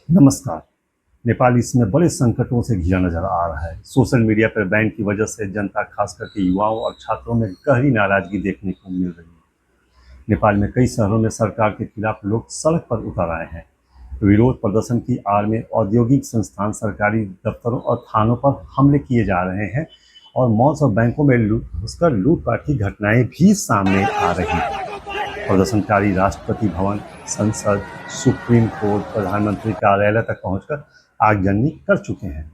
नमस्कार। नेपाल इस समय बड़े संकटों से घिरा नजर आ रहा है। सोशल मीडिया पर बैन की वजह से जनता, खास करके युवाओं और छात्रों में गहरी नाराजगी देखने को मिल रही है। नेपाल में कई शहरों में सरकार के खिलाफ लोग सड़क पर उतर आए हैं। विरोध प्रदर्शन की आड़ में औद्योगिक संस्थान, सरकारी दफ्तरों और थानों पर हमले किए जा रहे हैं और मॉल्स और बैंकों में घुसकर लूटपाट की घटनाएं भी सामने आ रही हैं। प्रदर्शनकारी राष्ट्रपति भवन, संसद, सुप्रीम कोर्ट, प्रधानमंत्री कार्यालय तक पहुंचकर आगजनी कर चुके हैं।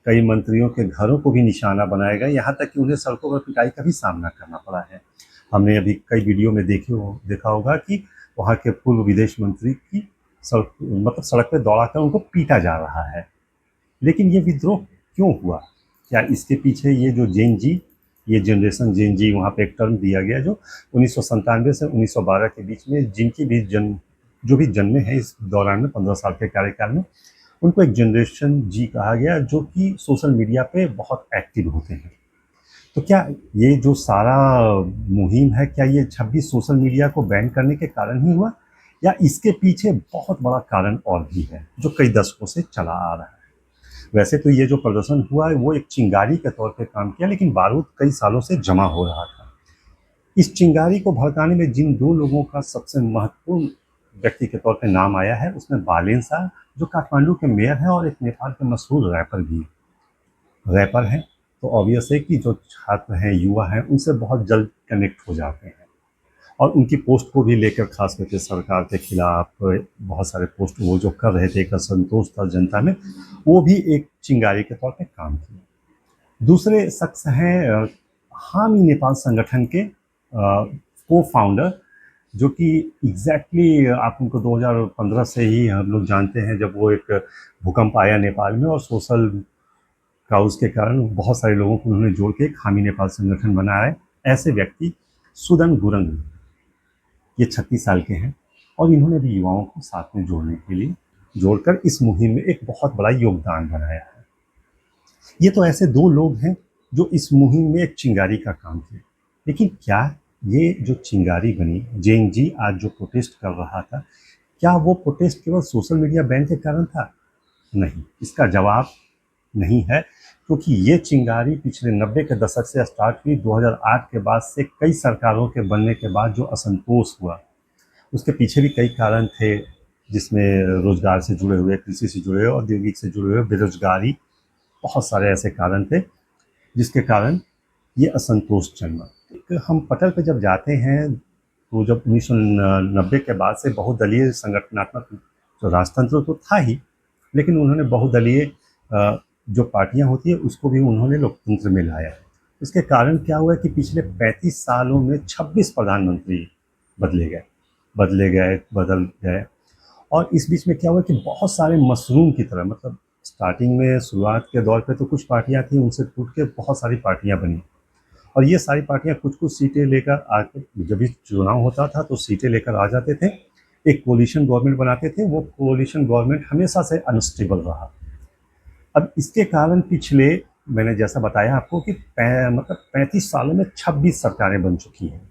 कई मंत्रियों के घरों को भी निशाना बनाया गया, यहाँ तक कि उन्हें सड़कों पर पिटाई का भी सामना करना पड़ा है। हमने अभी कई वीडियो में देखा होगा कि वहाँ के पूर्व विदेश मंत्री की सड़क पे दौड़ाकर उनको पीटा जा रहा है। लेकिन ये विद्रोह क्यों हुआ? क्या इसके पीछे ये जनरेशन जेन जी, वहाँ पे एक टर्म दिया गया जो 1997 से 1912 के बीच में जो भी जन्मे हैं इस दौरान में 15 साल के कार्यकाल में, उनको एक जनरेशन जी कहा गया जो कि सोशल मीडिया पे बहुत एक्टिव होते हैं। तो क्या ये जो सारा मुहिम है, क्या ये 26 सोशल मीडिया को बैन करने के कारण ही हुआ, या इसके पीछे बहुत बड़ा कारण और भी है जो कई दशकों से चला आ रहा है? वैसे तो ये जो प्रदर्शन हुआ है वो एक चिंगारी के तौर पे काम किया, लेकिन बारूद कई सालों से जमा हो रहा था। इस चिंगारी को भड़काने में जिन दो लोगों का सबसे महत्वपूर्ण व्यक्ति के तौर पे नाम आया है, उसमें बालेन शाह, जो काठमांडू के मेयर हैं और एक नेपाल के मशहूर रैपर हैं। तो ऑब्वियस है कि जो छात्र हैं, युवा हैं, उनसे बहुत जल्द कनेक्ट हो जाते हैं और उनकी पोस्ट को भी लेकर खास करके सरकार के खिलाफ बहुत सारे पोस्ट वो जो कर रहे थे, एक असंतोष था जनता में, वो भी एक चिंगारी के तौर पे काम किया। दूसरे शख्स हैं हामी नेपाल संगठन के को फाउंडर, जो कि एग्जैक्टली आप उनको 2015 से ही हम लोग जानते हैं, जब वो एक भूकंप आया नेपाल में और सोशल क्राउज के कारण बहुत सारे लोगों को उन्होंने जोड़ के एक हामी नेपाल संगठन बनाया है। ऐसे व्यक्ति सुदन गुरंग, ये 36 साल के हैं और इन्होंने भी युवाओं को साथ में जोड़कर इस मुहिम में एक बहुत बड़ा योगदान बनाया है। ये तो ऐसे दो लोग हैं जो इस मुहिम में एक चिंगारी का काम किया। लेकिन क्या ये जो चिंगारी बनी, जेन जी आज जो प्रोटेस्ट कर रहा था, क्या वो प्रोटेस्ट केवल सोशल मीडिया बैन के कारण था? नहीं, इसका जवाब नहीं है, क्योंकि ये चिंगारी पिछले 90 के दशक से स्टार्ट हुई। 2008 के बाद से कई सरकारों के बनने के बाद जो असंतोष हुआ, उसके पीछे भी कई कारण थे, जिसमें रोजगार से जुड़े हुए, कृषि से जुड़े हुए, औद्योगिक से जुड़े हुए, बेरोजगारी, बहुत सारे ऐसे कारण थे जिसके कारण ये असंतोष जन्मा। हम पटल पे जब जाते हैं तो जब 1990 के बाद से बहुदलीय संगठनात्मक जो राजतंत्र तो था ही, लेकिन उन्होंने बहुदलीय जो पार्टियां होती है उसको भी उन्होंने लोकतंत्र में लाया। इसके कारण क्या हुआ कि पिछले 35 सालों में 26 प्रधानमंत्री बदल गए। और इस बीच में क्या हुआ कि बहुत सारे मशरूम की तरह, मतलब स्टार्टिंग में शुरुआत के दौर पे तो कुछ पार्टियां थी, उनसे टूट के बहुत सारी पार्टियां बनी और ये सारी पार्टियां कुछ कुछ सीटें लेकर आके, जब भी चुनाव होता था तो सीटें लेकर आ जाते थे, एक कोलिशन गवर्नमेंट बनाते थे। वो कोलिशन गवर्नमेंट हमेशा से अनस्टेबल रहा। अब इसके कारण पिछले, मैंने जैसा बताया आपको कि मतलब 35 सालों में 26 सरकारें बन चुकी हैं।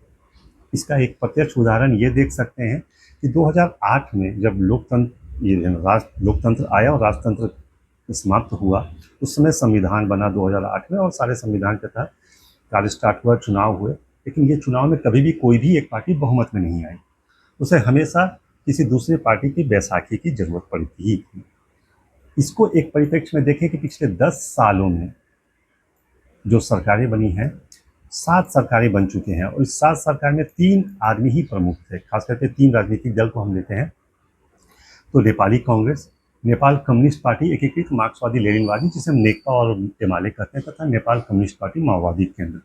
इसका एक प्रत्यक्ष उदाहरण ये देख सकते हैं कि 2008 में जब लोकतंत्र आया और राजतंत्र समाप्त हुआ, उस समय संविधान बना 2008 में और सारे संविधान के तहत कार्य स्टार्ट हुआ, चुनाव हुए। लेकिन ये चुनाव में कभी भी कोई भी एक पार्टी बहुमत में नहीं आई, उसे हमेशा किसी दूसरी पार्टी की बैसाखी की जरूरत पड़ती ही थी। इसको एक परिप्रेक्ष्य में देखें कि पिछले 10 सालों में जो सरकारें बनी हैं, 7 सरकारें बन चुके हैं और इस 7 सरकार में 3 आदमी ही प्रमुख थे। खास करके 3 राजनीतिक दल को हम लेते हैं तो नेपाली कांग्रेस, नेपाल कम्युनिस्ट पार्टी एकीकृत मार्क्सवादी लेनिनवादी, जिसे हम नेकपा और एमाले कहते हैं, तथा नेपाल कम्युनिस्ट पार्टी माओवादी केंद्र।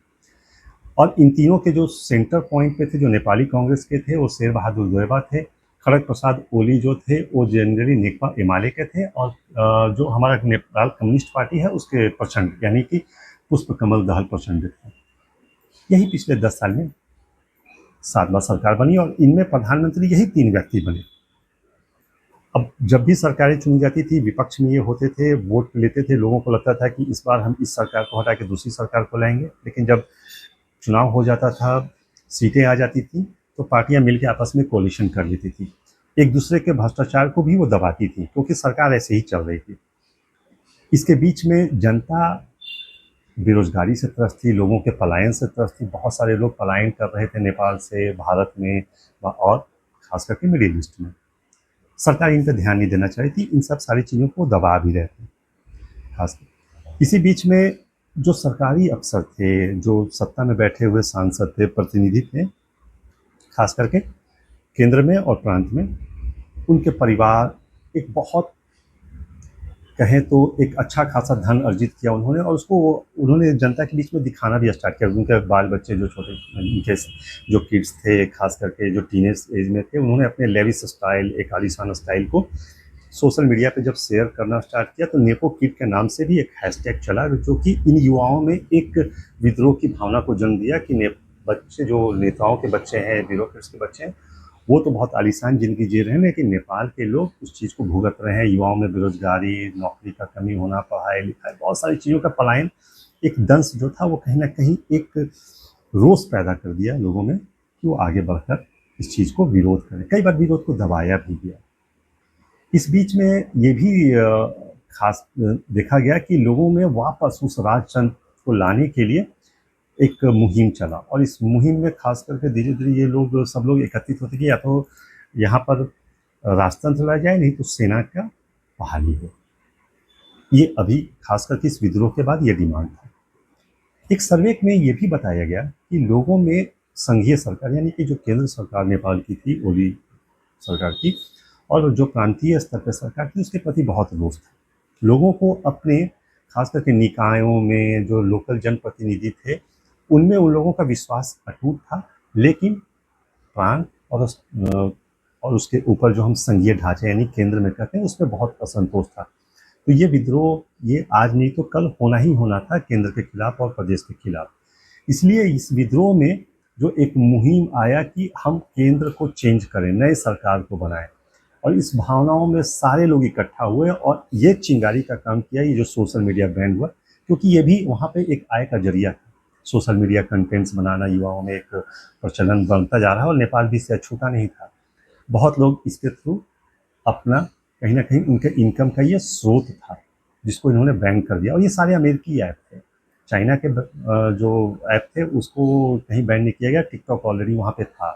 और इन तीनों के जो सेंटर पॉइंट पे थे, जो नेपाली कांग्रेस के थे, वो शेर बहादुर देउबा थे। खड़ग प्रसाद ओली जो थे वो जनरली नेकपा एमाले के थे और जो हमारा नेपाल कम्युनिस्ट पार्टी है उसके प्रचंड, यानी कि पुष्प कमल दहल प्रचंड थे। यही पिछले 10 साल में 7 बार सरकार बनी और इनमें प्रधानमंत्री यही 3 व्यक्ति बने। अब जब भी सरकारें चुनी जाती थी, विपक्ष में ये होते थे, वोट लेते थे, लोगों को लगता था कि इस बार हम इस सरकार को हटा के दूसरी सरकार को लाएंगे। लेकिन जब चुनाव हो जाता था, सीटें आ जाती थी, तो पार्टियां मिलकर आपस में कोलिशन कर लेती थी। एक दूसरे के भ्रष्टाचार को भी वो दबाती थी, क्योंकि सरकार ऐसे ही चल रही थी। इसके बीच में जनता बेरोजगारी से त्रस्त थी, लोगों के पलायन से त्रस्त थी। बहुत सारे लोग पलायन कर रहे थे नेपाल से भारत में और खास करके मिडिल ईस्ट में। सरकार इन पर ध्यान नहीं देना चाह रही थी, इन सब सारी चीज़ों को दबा भी रहे थे खास। इसी बीच में जो सरकारी अफसर थे, जो सत्ता में बैठे हुए सांसद थे, प्रतिनिधि थे, खास करके केंद्र में और प्रांत में, उनके परिवार एक बहुत कहें तो एक अच्छा खासा धन अर्जित किया उन्होंने, और उसको उन्होंने जनता के बीच में दिखाना भी स्टार्ट किया। उनके बाल बच्चे जो छोटे, उनके जो किड्स थे, खास करके जो टीनेज एज में थे, उन्होंने अपने लेविस स्टाइल, एक आलीशान स्टाइल को सोशल मीडिया पे जब शेयर करना स्टार्ट किया, तो नेपो किड के नाम से भी एक हैशटैग चला, जो कि इन युवाओं में एक विद्रोह की भावना को जन्म दिया कि बच्चे जो नेताओं के बच्चे हैं, ब्यूरोक्रेट्स के बच्चे हैं, वो तो बहुत आलीशान ज़िंदगी जी रहे हैं, लेकिन नेपाल के लोग उस चीज़ को भुगत रहे हैं। युवाओं में बेरोजगारी, नौकरी का कमी होना, पढ़ाई लिखाई, बहुत सारी चीज़ों का पलायन, एक दंश जो था वो कहीं ना कहीं एक रोष पैदा कर दिया लोगों में कि वो आगे बढ़कर इस चीज़ को विरोध करें। कई बार विरोध को दबाया भी गया। इस बीच में ये भी खास देखा गया कि लोगों में वापस उस राजतंत्र को लाने के लिए एक मुहिम चला, और इस मुहिम में खास करके धीरे धीरे ये लोग सब लोग एकत्रित होते कि या तो यहाँ पर राजतंत्र ला जाए, नहीं तो सेना का बहाली हो। ये अभी खास करके इस विद्रोह के बाद ये डिमांड था। एक सर्वे में ये भी बताया गया कि लोगों में संघीय सरकार, यानी कि जो केंद्र सरकार नेपाल की थी, ओली सरकार की, और जो प्रांतीय स्तर पर सरकार थी, उसके प्रति बहुत रोष था। लोगों को अपने खास करके निकायों में जो लोकल जनप्रतिनिधि थे, उनमें उन लोगों का विश्वास अटूट था, लेकिन प्रांत और उसके ऊपर जो हम संघीय ढांचे यानी केंद्र में कहते हैं, उसमें बहुत असंतोष था। तो ये विद्रोह ये आज नहीं तो कल होना ही होना था, केंद्र के खिलाफ और प्रदेश के खिलाफ। इसलिए इस विद्रोह में जो एक मुहिम आया कि हम केंद्र को चेंज करें, नए सरकार को बनाएं, और इस भावनाओं में सारे लोग इकट्ठा हुए और ये चिंगारी का काम किया, ये जो सोशल मीडिया बैन हुआ, क्योंकि ये भी वहाँ पे एक आय का जरिया था। सोशल मीडिया कंटेंट्स बनाना युवाओं में एक प्रचलन बनता जा रहा है, और नेपाल भी इससे छूटा नहीं था। बहुत लोग इसके थ्रू अपना कहीं ना कहीं उनके इनकम का ये स्रोत था, जिसको इन्होंने बैन कर दिया। और ये सारे अमेरिकी ऐप थे, चाइना के जो ऐप थे उसको कहीं बैन नहीं किया गया। टिकटॉक ऑलरेडी वहाँ पे था।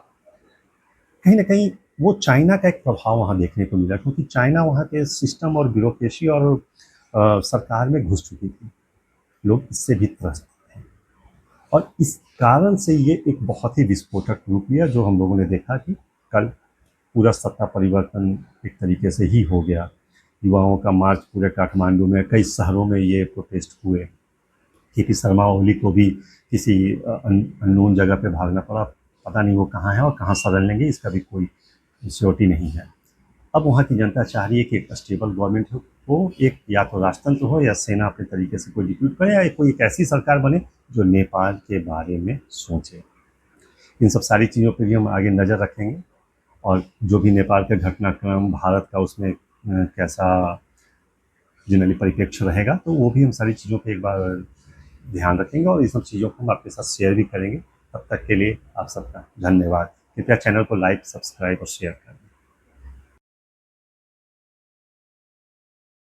कहीं ना कहीं वो चाइना का एक प्रभाव वहाँ देखने को मिला, क्योंकि चाइना वहाँ के सिस्टम और ब्यूरोक्रेसी और सरकार में घुस चुकी थी। लोग इससे भी त्रस्त थे, और इस कारण से ये एक बहुत ही विस्फोटक रूप लिया, जो हम लोगों ने देखा कि कल पूरा सत्ता परिवर्तन एक तरीके से ही हो गया। युवाओं का मार्च पूरे काठमांडू में, कई शहरों में ये प्रोटेस्ट हुए। केपी शर्मा ओली को भी किसी अननोन जगह पे भागना पड़ा, पता नहीं वो कहाँ है और कहाँ शरण लेंगे, इसका भी कोई श्योरिटी नहीं है। अब वहाँ की जनता चाह रही है कि एक स्टेबल गवर्नमेंट हो, एक या तो राजतंत्र हो या सेना अपने तरीके से कोई डिप्यूट करे, या कोई एक ऐसी सरकार बने जो नेपाल के बारे में सोचे। इन सब सारी चीज़ों पर भी हम आगे नज़र रखेंगे, और जो भी नेपाल का घटनाक्रम, भारत का उसमें कैसा जनरली परिप्रेक्ष्य रहेगा, तो वो भी हम सारी चीज़ों पर एक बार ध्यान रखेंगे, और इन सब चीज़ों को हम आपके साथ शेयर भी करेंगे। तब तक के लिए आप सबका धन्यवाद। कृपया चैनल को लाइक, सब्सक्राइब और शेयर करें।